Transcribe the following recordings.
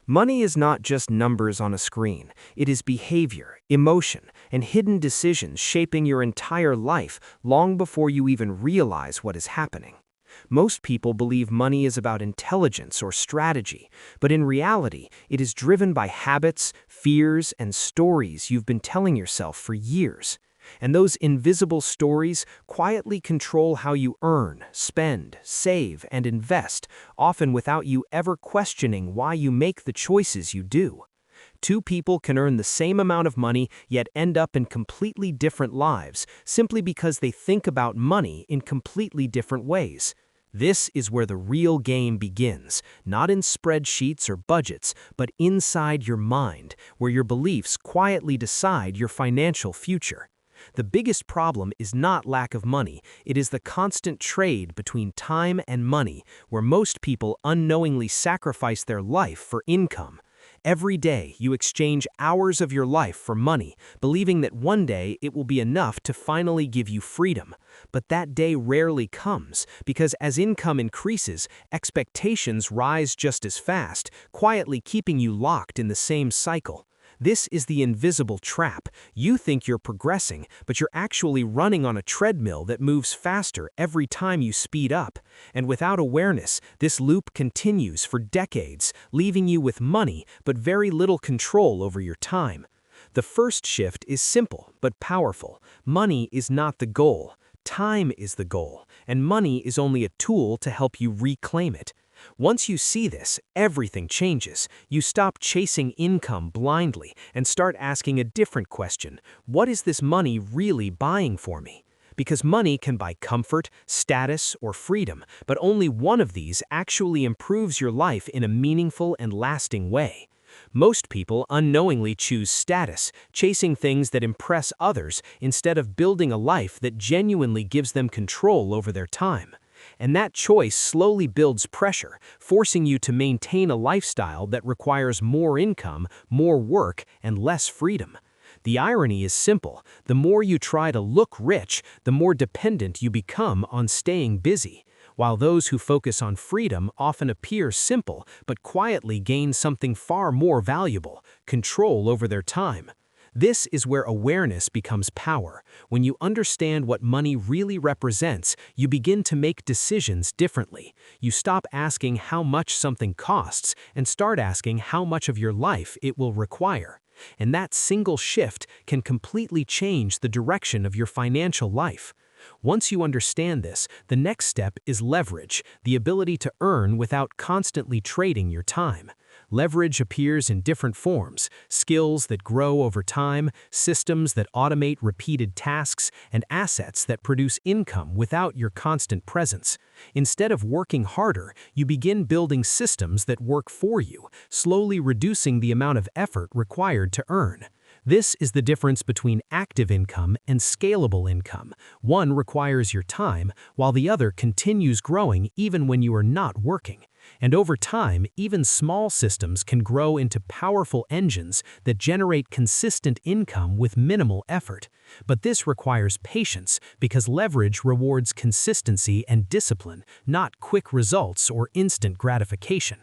Money is not just numbers on a screen. It is behavior, emotion, and hidden decisions shaping your entire life long before you even realize what is happening. Most people believe money is about intelligence or strategy, but in reality, it is driven by habits, fears, and stories you've been telling yourself for years. And those invisible stories quietly control how you earn, spend, save, and invest, often without you ever questioning why you make the choices you do. Two people can earn the same amount of money yet end up in completely different lives simply because they think about money in completely different ways. This is where the real game begins, not in spreadsheets or budgets, but inside your mind, where your beliefs quietly decide your financial future. The biggest problem is not lack of money, it is the constant trade between time and money, where most people unknowingly sacrifice their life for income. Every day, you exchange hours of your life for money, believing that one day it will be enough to finally give you freedom. But that day rarely comes, because as income increases, expectations rise just as fast, quietly keeping you locked in the same cycle. This is the invisible trap. You think you're progressing, but you're actually running on a treadmill that moves faster every time you speed up. And without awareness, this loop continues for decades, leaving you with money but very little control over your time. The first shift is simple but powerful. Money is not the goal. Time is the goal, and money is only a tool to help you reclaim it. Once you see this, everything changes. You stop chasing income blindly and start asking a different question. What is this money really buying for me? Because money can buy comfort, status, or freedom, but only one of these actually improves your life in a meaningful and lasting way. Most people unknowingly choose status, chasing things that impress others instead of building a life that genuinely gives them control over their time. And that choice slowly builds pressure, forcing you to maintain a lifestyle that requires more income, more work, and less freedom. The irony is simple. The more you try to look rich, the more dependent you become on staying busy. While those who focus on freedom often appear simple, but quietly gain something far more valuable: control over their time. This is where awareness becomes power. When you understand what money really represents, you begin to make decisions differently. You stop asking how much something costs and start asking how much of your life it will require. And that single shift can completely change the direction of your financial life. Once you understand this, the next step is leverage, the ability to earn without constantly trading your time. Leverage appears in different forms: skills that grow over time, systems that automate repeated tasks, and assets that produce income without your constant presence. Instead of working harder, you begin building systems that work for you, slowly reducing the amount of effort required to earn. This is the difference between active income and scalable income. One requires your time, while the other continues growing even when you are not working. And over time, even small systems can grow into powerful engines that generate consistent income with minimal effort. But this requires patience, because leverage rewards consistency and discipline, not quick results or instant gratification.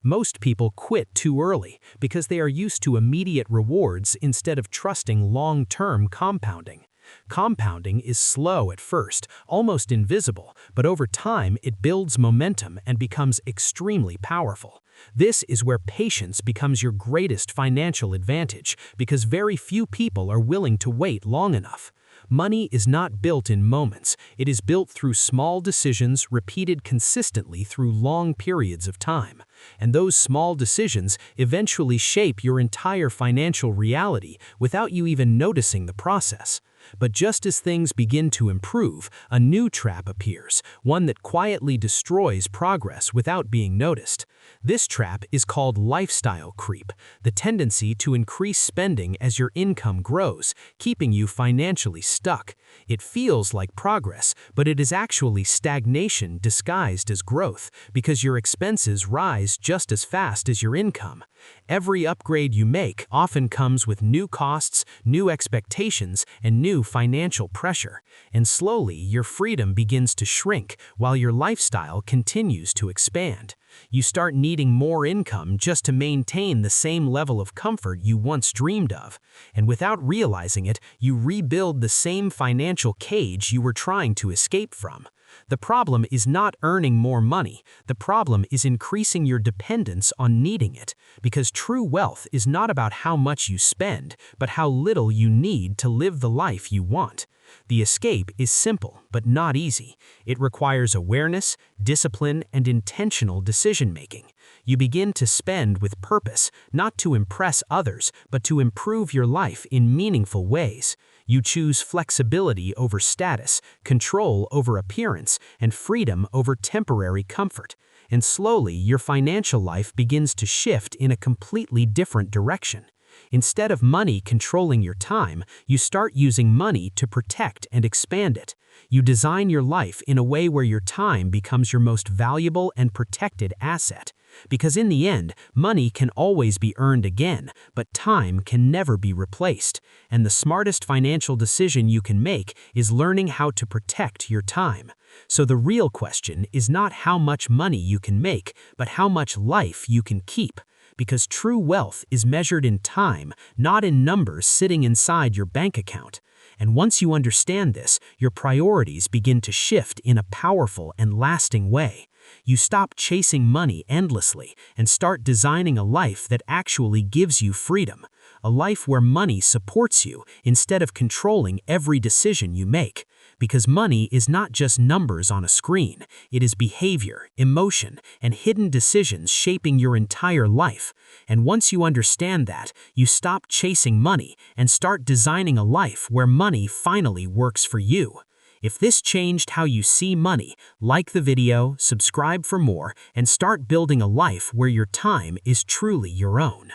Most people quit too early because they are used to immediate rewards instead of trusting long-term compounding. Compounding is slow at first, almost invisible, but over time it builds momentum and becomes extremely powerful. This is where patience becomes your greatest financial advantage, because very few people are willing to wait long enough. Money is not built in moments. It is built through small decisions repeated consistently through long periods of time. And those small decisions eventually shape your entire financial reality without you even noticing the process. But just as things begin to improve, a new trap appears, one that quietly destroys progress without being noticed. This trap is called lifestyle creep, the tendency to increase spending as your income grows, keeping you financially stuck. It feels like progress, but it is actually stagnation disguised as growth, because your expenses rise just as fast as your income. Every upgrade you make often comes with new costs, new expectations, and new new financial pressure, and slowly your freedom begins to shrink while your lifestyle continues to expand. You start needing more income just to maintain the same level of comfort you once dreamed of, and without realizing it, you rebuild the same financial cage you were trying to escape from. The problem is not earning more money. The problem is increasing your dependence on needing it, because true wealth is not about how much you spend, but how little you need to live the life you want. The escape is simple, but not easy. It requires awareness, discipline, and intentional decision-making. You begin to spend with purpose, not to impress others, but to improve your life in meaningful ways. You choose flexibility over status, control over appearance, and freedom over temporary comfort. And slowly, your financial life begins to shift in a completely different direction. Instead of money controlling your time, you start using money to protect and expand it. You design your life in a way where your time becomes your most valuable and protected asset. Because in the end, money can always be earned again, but time can never be replaced. And the smartest financial decision you can make is learning how to protect your time. So the real question is not how much money you can make, but how much life you can keep. Because true wealth is measured in time, not in numbers sitting inside your bank account. And once you understand this, your priorities begin to shift in a powerful and lasting way. You stop chasing money endlessly and start designing a life that actually gives you freedom. A life where money supports you instead of controlling every decision you make. Because money is not just numbers on a screen, it is behavior, emotion, and hidden decisions shaping your entire life. And once you understand that, you stop chasing money and start designing a life where money finally works for you. If this changed how you see money, like the video, subscribe for more, and start building a life where your time is truly your own.